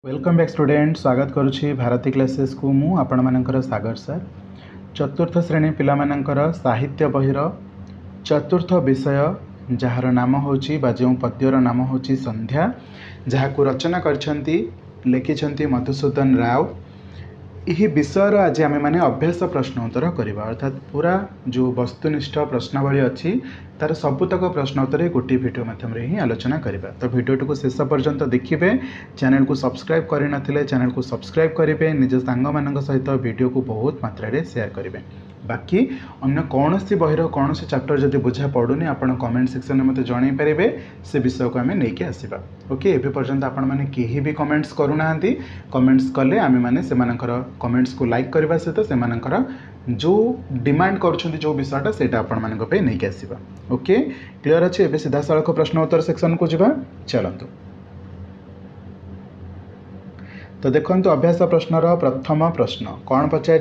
Welcome back student स्वागत करुच्ची Bharti classes को मु आपण मानकर सागर सर चतुर्थ श्रेणी पिला मानकर साहित्य बहिर चतुर्थ विषय जार नाम होची बा जो पद्यर नाम होची संध्या जहाँ को रचना करछंती लिखिछंती मधुसूदन राव। यही विषय आज आम मैंने अभ्यास प्रश्न उत्तर करवा अर्थात पूरा जो वस्तुनिष्ठ प्रश्नावली अच्छी तार सबुतक प्रश्न उत्तर गोटे भिडियो मध्यम ही आलोचना करवा। तो भिडियो को शेष पर्यंत देखिए, चैनल को सब्सक्राइब करनथिले चैनल को सब्सक्राइब करेंगे, निज सांग मान सहित वीडियो को बहुत मात्रा शेयर करेंगे। बाकी अन्य कौन सी बहिर कौन से चैप्टर जब बुझा पड़ूनी आप कमेंट सेक्शन में मत जन पारे से विषय को आम नहीं आसवा। ओके एवं पर्यंत आपण मैंने कहीं भी कमेंट्स करूना, कमेंट्स कले आम मैंने से कमेंट्स को लाइक करने सहित से जो डिमांड कर जो विषयटा से नहीं आसवा। ओके क्लियर अच्छे। एवं सीधा सड़क प्रश्न उत्तर सेक्शन को जावा चलतु। तो देखो अभ्यास प्रश्नर प्रथम प्रश्न कौन पचार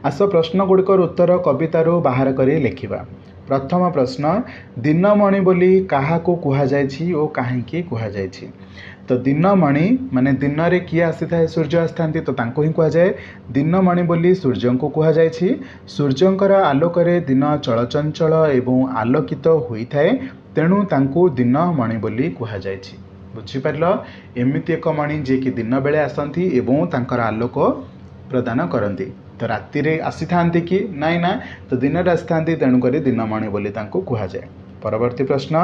आस प्रश्न गुड़िकर उत्तर कवितारू बाहर कर लिखा। प्रथम प्रश्न दिनमणि बोली क्या कहुई और कहीं कहुई। तो दिनमणि माने दिन रे किए आसी था सूर्य आसी था तो ही कहुए दिनमणि बोली सूर्य को कहुई। सूर्यंकर आलोकरे दिन चलचंचल एवं आलोकित होता है तेणु तांको दिनमणि बोली कहुई। बुझीपार एमती एक मणि जे कि दिन बेले आसती एवं तांकर आलोक प्रदान करती। तो राति रे आसी था कि नाई ना, तो दिन रे आसी था तेणुक दिनमणि बोली तांको कहुए। परवर्ती प्रश्न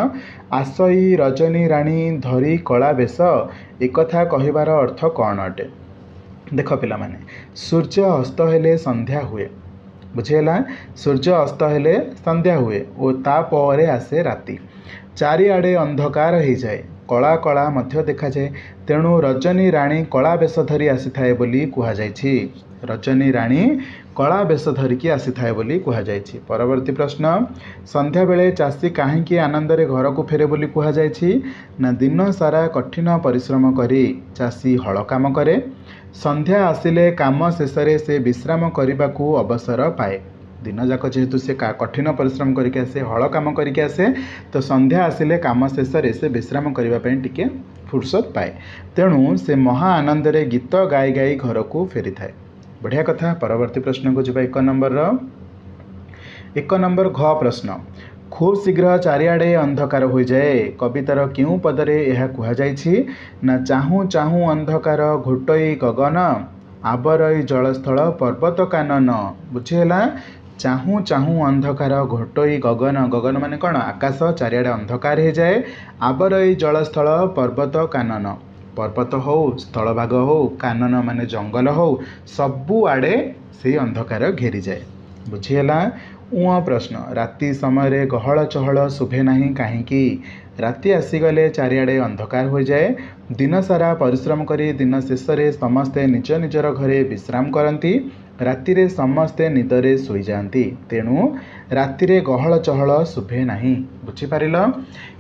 आसई रजनी राणी धरी कला बेश एक कहिबार अर्थ कौन अटे। देख पिला माने सूर्य अस्त हेले संध्या हुए, बुझीगला। सूर्य अस्त हेले संध्या हुए और तापर आसे राति, चारिआडे अंधकार हो जाए, कला कला मध्य देखा जाए तेणु रजनी राणी कला बेश धरी आसी थाए बोली कहुई। रजनी राणी कला बेश धरिकी आसी थाए बोली कहुई। परवर्ती प्रश्न संध्या बेले चाषी कहीं आनंदरे घर को फेरे बोली कहुई ना दिन सारा कठिन परिश्रम करी चाषी हल काम करे। संध्या आसिले काम शेषे से विश्राम करने को अवसर पाए। दिन जाक जेहेतु से कठिन परिश्रम करके आसे हल काम करके आसे तो संध्या आसिले काम शेषे से विश्राम करने टिके फुर्सत पाए तेणु से महा आनंदरे गीत गाई गाई घर को फेरी थाए। बढ़िया कथा। परवर्ती प्रश्न को जी एक नंबर घ प्रश्न खूब शीघ्र चारिआडे अंधकार हो जाए कवितार क्यों पदरे यह कहुई ना चाहू चाहू अंधकार घोटई गगन आवरई जलस्थल पर्वत कानन। बुझीगला। चाहू चाहू अंधकार घोटई गगन, गगन माने कौन आकाश, चारिआडे अंधकार हो जाए, आवरई जलस्थल पर्वत कानन, पर्वत हो स्थल भाग हो, कानन माने जंगल हो, सबू आड़े से अंधकार घेरी जाए। बुझीगला। उँ प्रश्न राति समय गहल चहल शुभे नहीं कहीं। राति आसीगले चारिआडे अंधकार हो जाए, दिन सारा परिश्रम करी दिन शेषे समस्ते निज निजर घरे विश्राम करती, रातिरे समस्ते निदरे शोई जाती तेणु रातिरे गहल चहल शुभे नहीं। बुझीपार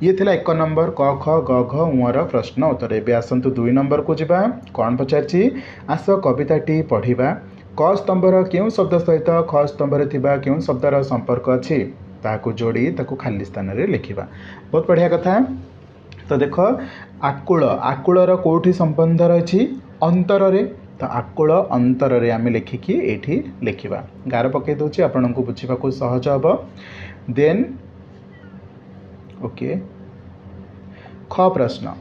ये थिला एक नंबर क ख ग घ उर प्रश्न उत्तर। एवं आसतु 2 नंबर को जीवा। कौन पचार आस कविताटी पढ़ा। क स्तंभर क्यों शब्द सहित ख स्तंभर क्यों शब्दर संपर्क अच्छी ताकू जोड़ी ताकू खाली स्थान रे लिखिबा। बहुत बढ़िया कथा। तो देख आकुल, आकुलर कोठी संबंध रही अंतर रे, तो आकुल अंतर रे आम लिखिकी एठी लिखिबा। गार पकई दूची आपन को बुझीबा को सहज हबो। देन ओके ख प्रश्न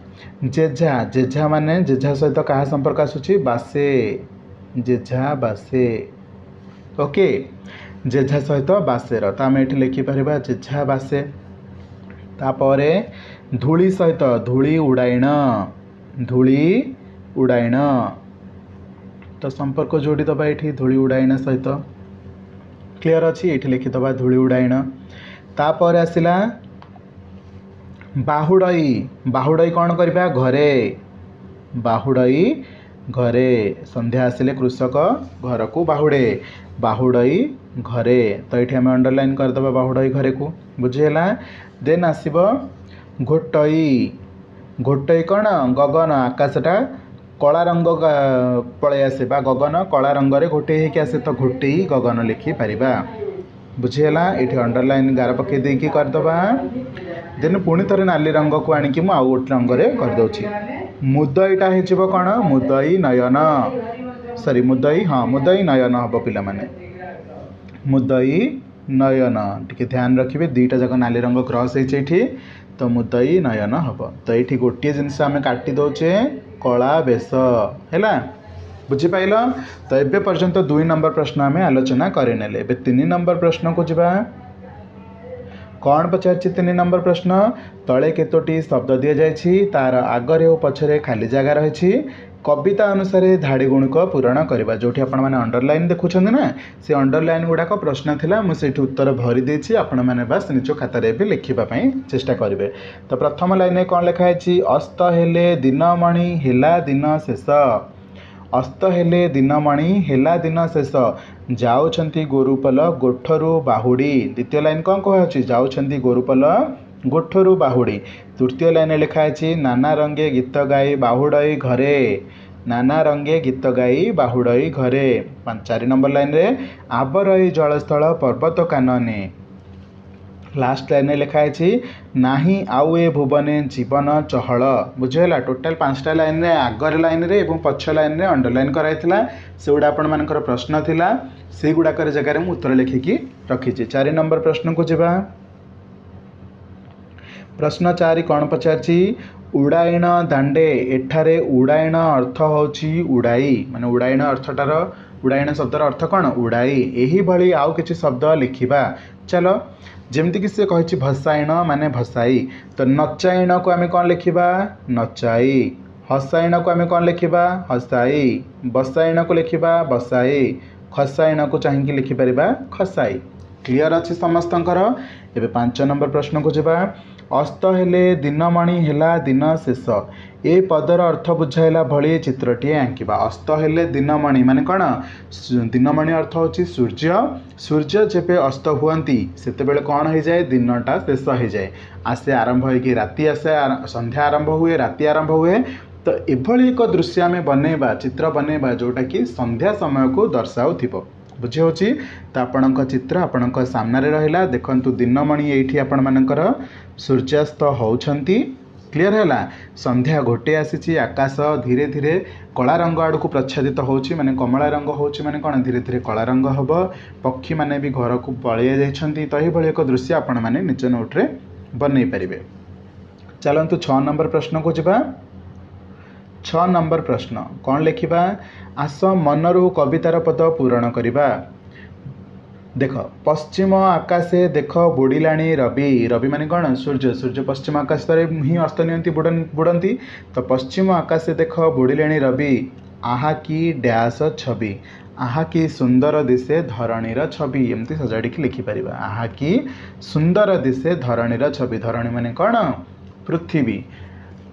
जेझा, जेझा माने जेझा सहित क्या संपर्क आसुची बासे, जेझा बासे। ओके जेझा सहित बासेर तो आम ये लिखिपर जेझा बासे। तापरे धूली सहित धूली उड़ाइण, धूली उड़ाइण तो संपर्क जोड़ी दबा ये धूली उड़ाइण सहित। क्लियर अच्छी। ये लिखिदबा धूली उड़ाइण। तापर आसला बाहुड़ई, बाहुड़ई कौन करबा घरे, बाहुड़ई घरे। संध्या आसिले कृषक घर को बाहुड़े, बाहुड़ई घरे तो ये आम अंडरलाइन करदे बाहुड़ई घरे को। बुझीगला। देन आसब घोटई, घोटई कौन गगन, आकाशटा कला रंग पलि आसे बा गगन कला रंग रे घोटे होके आसे तो घोटई गगन लिखिपर। बुझीगला। ये अंडरलाइन गार पकई देकी करदबा। देन पुणी थे नाली रंग को आणिकी आउ गोटे रंग करदे। मुदईटा हो कौन मुदई नयन सॉरी मुदई हाँ मुदई नयन हम पिला माने मुदई नयन टिके ध्यान रखिए दुईटा जाक नाली रंग क्रॉस होती तो मुदई नयन हम तो ये गोटे जिनस आम काटी दौचे कला बेश है बुझीपाल तो ये पर्यंत 2 नंबर प्रश्न आम आलोचना करने 3 नंबर प्रश्न को जावा कौन पचार 3 नंबर प्रश्न तले केतोटी शब्द दि जाइए तार आगरे और पछरे खाली जगह रही कविता अनुसार धाड़ी गुणिक पूरण करवा जो आपण मैंने अंडरलाइन देखुं ना से अंडरलाइन गुड़ाक प्रश्न थिला मुझे उत्तर भरी देछि आपण मैंने बस निज खातार भी लिखापी चेष्टा करेंगे तो प्रथम लाइन कौन लिखाई अस्त हेले दिनमणि हेला दिन शेष अस्त हेले दिनमणि हेला दिन शेष जाउछंती गोरुपल गोठरू बाहुड़ी द्वितीय लाइन कौन कहुच्छी जाउछंती गोरुपल गोठरू बाहुड़ी तृतीय लाइन लिखाई नाना रंगे गीत गाई बाहुड़ई घरे नाना रंगे गीत गाई बाहुड़ई घरे 4 नंबर लाइन रे आबरई जलस्थल पर्वत कानने लास्ट लाइन लिखाई नाही आउ ए भुवने जीवन चहल बुझेगा टोटाल 5टा लाइन रे आगर लाइन रे एवं पछ लाइन रे अंडरलाइन कराइथिला से गुड़ा आपण मानकर प्रश्न थिला से गुड़ाकर जगह में उत्तर लिखिकी रखी 4 नंबर प्रश्न को जावा प्रश्न 4 कौन पचारछि उड़ायण दांडे एठारे उड़ायण अर्थ होछि उड़ाई माने उड़ायण अर्थटार उड़ायण शब्दर अर्थ कौन उड़ाई यही भली आउ किछि शब्द लिखिबा चलो जेमती कि से कहिछि भसायण माने भसाई तो नचायण को आम कौन लिखिबा नचाई हसायण को आम कौन लिखिबा हसाई बसायण को लिखिबा बसाई खसायण को चाहिए लिखिपर खसाई क्लियर अच्छे समस्तंकर एबे 5 नंबर प्रश्न को जावा अस्त हेले दिनमणि हेला दिन शेष ए पदर अर्थ बुझाइला भली चित्रटी आंकिबा अस्त हेले दिनमणि माने कौन दिनमणि अर्थ होची सूर्य सूर्य जेबे अस्त हुअंती सेतेबेले कौन हो जाए दिनटा शेष हो जाए आसे आरंभ होगी राति आसे संध्या आरंभ हुए राति आरंभ हुए तो एभली एक दृश्य आम बनैबा चित्र बनैबा जोटा कि संध्या समय को दर्शाउथिबो बुझी होची तो आपणक चित्र आपणक सामने रहिला देखंतु दिनमणि एठी आपण मानकर सूर्यास्त होउछंती क्लियर है संध्या घोटे आसी आकाश धीरे धीरे कला रंग आड़ को प्रच्छादित होची माने कमला रंग होची माने कौन धीरे धीरे कला रंग हम पक्षी माने भी घर को पलि जाइछंती तो यही एक दृश्य आपण माने निज नोट रे बनै पारिबे चलंतु 6 नंबर प्रश्न को जावा 6 नंबर प्रश्न कौन लिखिबा आस मनरू कवितार पद पूरण करिबा देख पश्चिम आकाशे देख बुड़िलाणी रवि रवि माने कौन सूर्य सूर्य पश्चिम आकाश ही अस्त नियंती बुड़ंती तो पश्चिम आकाशे देख बुड़िलाणी रवि आहा की डैश छवि आहा की सुंदर दिशे धरणीर छवि एमती सजाड़ी लिखिपर आहा की सुंदर दिशे धरणीर छवि धरणी माने कौन पृथ्वी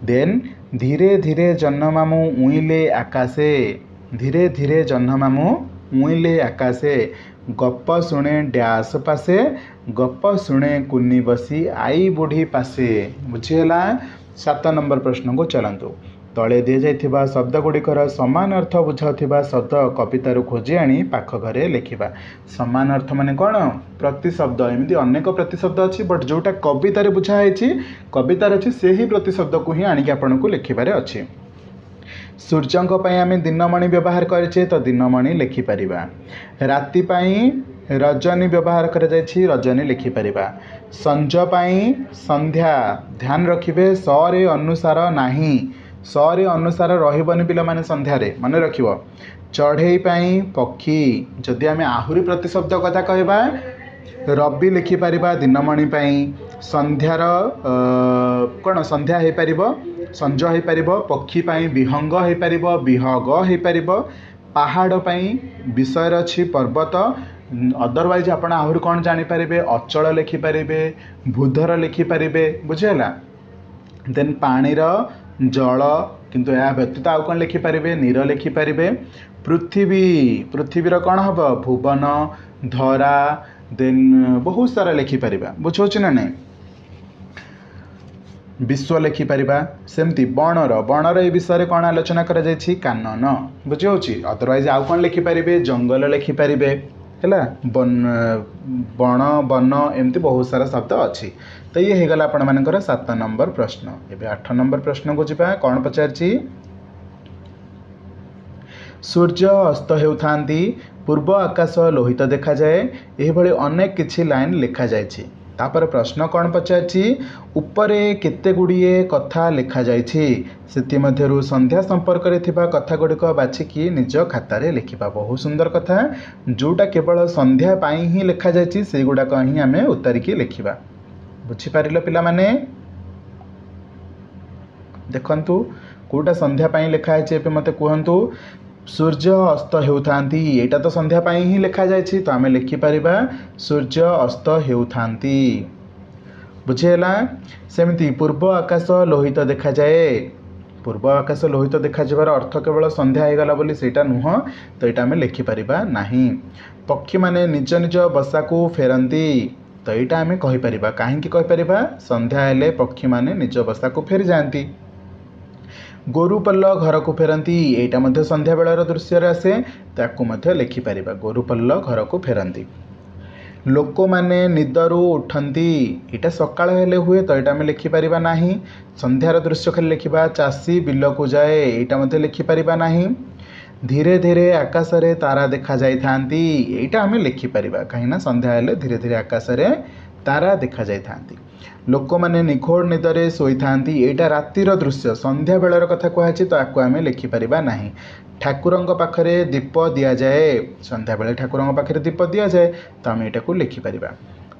देन धीरे धीरे जन्ममामु उइले आकाशे धीरे धीरे जन्ममामु उइले आकाशे गप शुणे डैश पासे गप शुणे कुन्नी बसी आई बुढ़ी पासे बुझीगला 7 नंबर प्रश्न को चलतु तले दि जाइथिबा शब्द गुड़िकर समान अर्थ बुझाउथिबा शब्द कवितार खोजी आनी पाख घरे लिखिबा समान अर्थ माने कौन प्रतिशब्द एमती अनेक प्रतिशब्द अच्छी बट जोटा कवितार बुझाई कवितार अच्छी से ही प्रतिशब्द को ही आनिक आपन को लिखिबारे अच्छी सूर्यंक पई आमे दिनमणि व्यवहार करिछे तो दिनमणि लिखिपारिबा राति पई रजनी व्यवहार कर जाइछि रजनी लिखिपारिबा संज पई संध्या ध्यान रखिबे सरे अनुसार नाही सरे अनुसार रहिबनी पिला माने संध्यारे मन रखिबो चढ़ई पई पक्षी जदि आमे आहुरी प्रतिशब्द कथा कहबा रवि लिखिपारिबा दिनमणि पई संध्यार कौन संध्या हो पार संज हो पार पक्षी पाई विहंग हो पार विहग हो पार पहाड़ पाई विषय अच्छी पर्वत अदरवाइज आप आहरी कौन जानीपारे अचल लिखिपारे भूधर लिखिपारे बुझेगा देन पानीर जल किंतु यह व्यतीत आउ कौन लिखिपारे नीर लिखिपारे पृथ्वी पृथ्वीर कौन हम भुवन धरा देन बहुत सारा लिखिपार बुझे ना नहीं विश्व लिखिपर सेमती बणर बणर ए विषय कौन आलोचना कर कानन बुझे अदरवाइज आउ कौन लिखिपारे जंगल लिखिपारे है बण बन एमती बहुत सारा शब्द अच्छी। तो ये होगला आपण मानकर 7 नंबर प्रश्न। एबे 8 नंबर प्रश्न को जीवा कौन पचारची सूर्य अस्त हेउथांती पूर्व आकाश लोहित देखा जाए एभली अनेक किछि लाइन लिखा जायछि। तापर प्रश्न कौन पचारछि उपरे केते गुड़िए कथा लिखा जायछि सेति मध्यरु संध्या संपर्क रे थिबा कथा गुड़िक बाछिकी निज खातारे लिखिबा। बहुत सुंदर कथा जोटा केवल संध्या पाई ही लिखा जायछि से गुड़ाक ही आमे उतारिकी लिखिबा। बुझी पारिलो पिला माने देखंतु कोटा संध्या पाई लिखा है एबे मते कहंतु सूर्य अस्त हेउथांती एटा तो संध्या पाई ही लिखा जायछि तो आमे लिखि परिबा सूर्य अस्त हेउथांती। बुझेला सेमती पूर्व आकाश लोहित देखा जाए पूर्व आकाश लोहित देखा जबार अर्थ केवल संध्या हो गला बोली सेटा नुह तो यहाँ आमे लिखि परिबा नाही। पक्षी माने निज निज बसा को फेरंती तो यहाँ आमे कहि परिबा काहेकि कहि परिबा संध्या हेले पक्षी माने निज बसा को फेरी जाती। गोरुपल्ल घर को फेरती यहाँ मध्य संध्या बेलर दृश्य आसे ताकू मध्य लिखि परिबा गोरुपल्ल घर को फेरती। लोक माने निदरू उठती यहाँ सकाळ हेले हुए तो यहाँ आम लिखिपर ना। संध्यार दृश्य खाली लिखा चाषी बिल को जाए यहाँ मध्य लिखिपर ना। धीरे धीरे आकाश रे तारा देखा जाई थांती यहाँ आम लिखिपर कहीं संध्या हेले धीरे धीरे आकाश रे तारा देखा जाई थांती। लोक माने निघोड़ निदरे शोई थांती यहाँ रातिर दृश्य संध्या बेलर कथा कहुच्छी तो आपको आम लिखिपर ना। ठाकुर पाखरे दीप दि जाए संध्या बेले ठाकुर पाखे दीप दि जाए तो आम यहाँ को लिखिपर।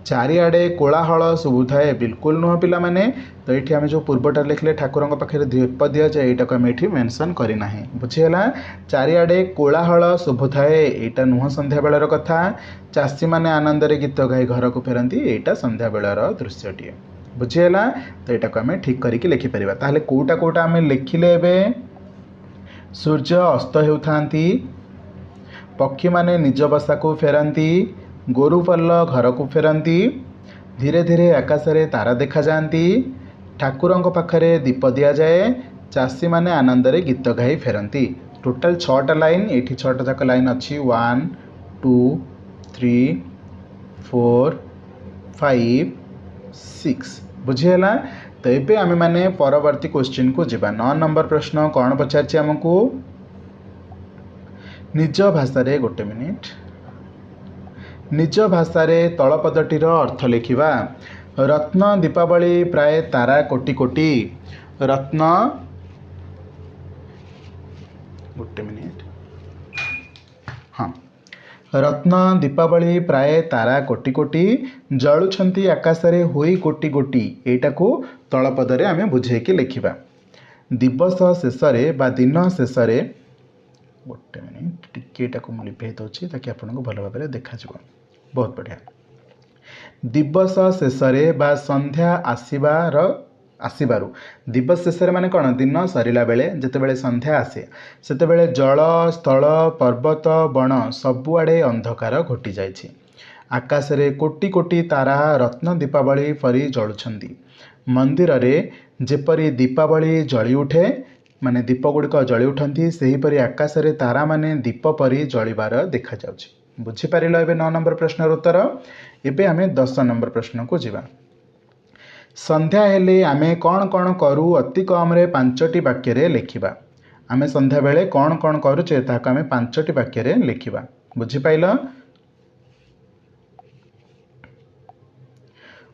चारिआडे कोलाहल शुभु थाए बिल्कुल नुह पिला माने तो ये आम जो पूर्वटा लिखले ठाकुर पाखे दीप दि जाए यहाँ को आम ये मेनसन करना। बुझीगला चारिआडे कोलाहल शुभु थाए यहाँ नुह संध्या बेलर कथा। चाषी माने आनंद रे गीत गाई घर को फेरती यहाँ संध्या बेलर दृश्यटीए। बुझीगला तो यहाँ को आम ठीक करके लिखिपर। ताहले कोटा कोटा आम लिखिले एबे सूर्य अस्त हेउथांती पक्षी माने निज बसा को फेरती गोरुपल्ल घर को फेरती धीरे धीरे आकाश रे तारा देखा जाती ठाकुर पाखरे दीप दि जाए चाषी माने आनंद रे गीत गाई फेरती। टोटाल 6टा लाइन ये 6टा जाक लाइन अच्छी 1 2 3 4 5 6 बुझीगला। तो ये आम मैंने परवर्ती क्वेश्चन को जीवा 9 नंबर प्रश्न कौन पचार आमको निज भाषा रे गोटे मिनिट निज भाषा रे तलपदटीर अर्थ लिखिबा। रत्न दीपावली प्राय तारा कोटी कोटी रत्न गोटे मिनिट हाँ रत्न दीपावली प्राय तारा कोटी कोटी जलुछंती आकाश रे होई गोटी गोटी एटा को तलपदरे आमे बुझेकी लिखिबा। दिवस शेष बा दिन शेष गोटे मिनिट टिके को लिपे दूसरी ताकि आपको भल भाव देखा बहुत बढ़िया। दिवस शेष बा संध्या आसबार दिवस शेष माने कौन दिन सरला बेले जितेबाला संध्या आसे सेतेबेले जल स्थल पर्वत बण सबुआड़े अंधकार घोटी जाइछि। आकाश रे कोटी कोटी तारा रत्न दीपावली परी जलुछंती। मंदिर रे जेपरी दीपावली जली उठे माने दीप गुड़िक जली उठती सेहीपरि आकाश रे तारा माने दीप परी जलिबार देखा जाउछि। बुझीपार ए 9 नंबर प्रश्नर उत्तर। एबे आमे 10 नंबर प्रश्न को जीवा। संध्या हेले आमे कौन कौन करू अति कम रे 5टी वाक्य रे लिखिबा। आमे संध्या बेले कौन कौन करूचे ताको आमे 5टी वाक्य रे लिखिबा। बुझी पाइल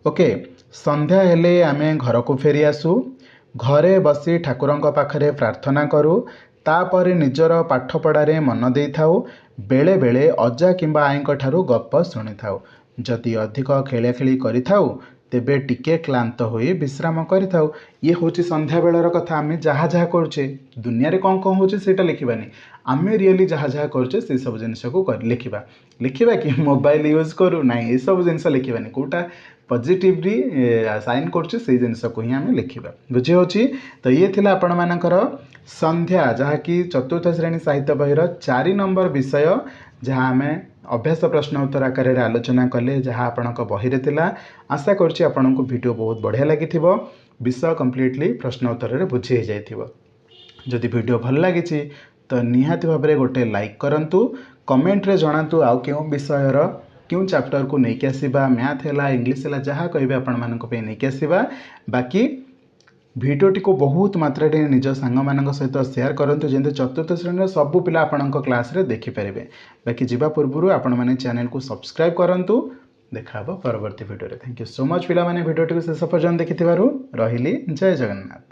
ओके। संध्या हेले आमे घर को फेरी आसू घरे बसी ठाकुरंक पाखरे प्रार्थना करू तापरे निजर पाठ पढ़ारे मन देई थाउ बेले बेले अजा किंबा आईंक ठारू गप शुणी थाउ जदि अधिक खेला खेली करि थाउ तेबे टिके क्लांत होई विश्राम करि थाउ। ये होची संध्या बेलर कथा। आमे जहाँ जहाँ करुचे दुनिया रे कौन कौन होचे सेटा लिखिबानी आमे रियली जहाँ जहाँ करुचे से सब जिनिस को लिखिबा। लिखिबा कि मोबाइल यूज करू ना ये सब जिनिस लिखिबानी कोटा पॉजिटिवली साइन करछे से जिनिस को ही आमे लिखिबा। बुझी होची। तो ये थिला आपण मानकर संध्या जहाँ कि चतुर्थ श्रेणी साहित्य बहिर 4 नंबर विषय जहाँ आमे अभ्यास प्रश्न उत्तर आकार में आलोचना कले जहाँ आपणक बही थिला। आशा करछि आपणको वीडियो बहुत बढ़िया लगिथिबो विषय कंप्लीटली प्रश्न उत्तर रे बुझी जाइथिबो। जदि वीडियो भल लागिछि तो निहाती भाव में गोटे लाइक करंतु कमेंट रे जणातु आउ केउ विषयर क्यों चैप्टर को नहीं आसवा मैथ है इंग्लीश है जहाँ कहे आपण मानक नहीं आसवा बाकी भिडियोटी को बहुत मात्रा निज सांग मान सहित सेयार करूँ जमी चतुर्थ श्रेणी सबू पिला आपण क्लास रे देखिपारे बाकी जावा पूर्व आपण मैंने चैनल को सब्सक्राइब करूँ देखा परवर्ती video. Thank you so much पिला माने भिडियोटी को शेष पर्यंत देखि रही जय जगन्नाथ।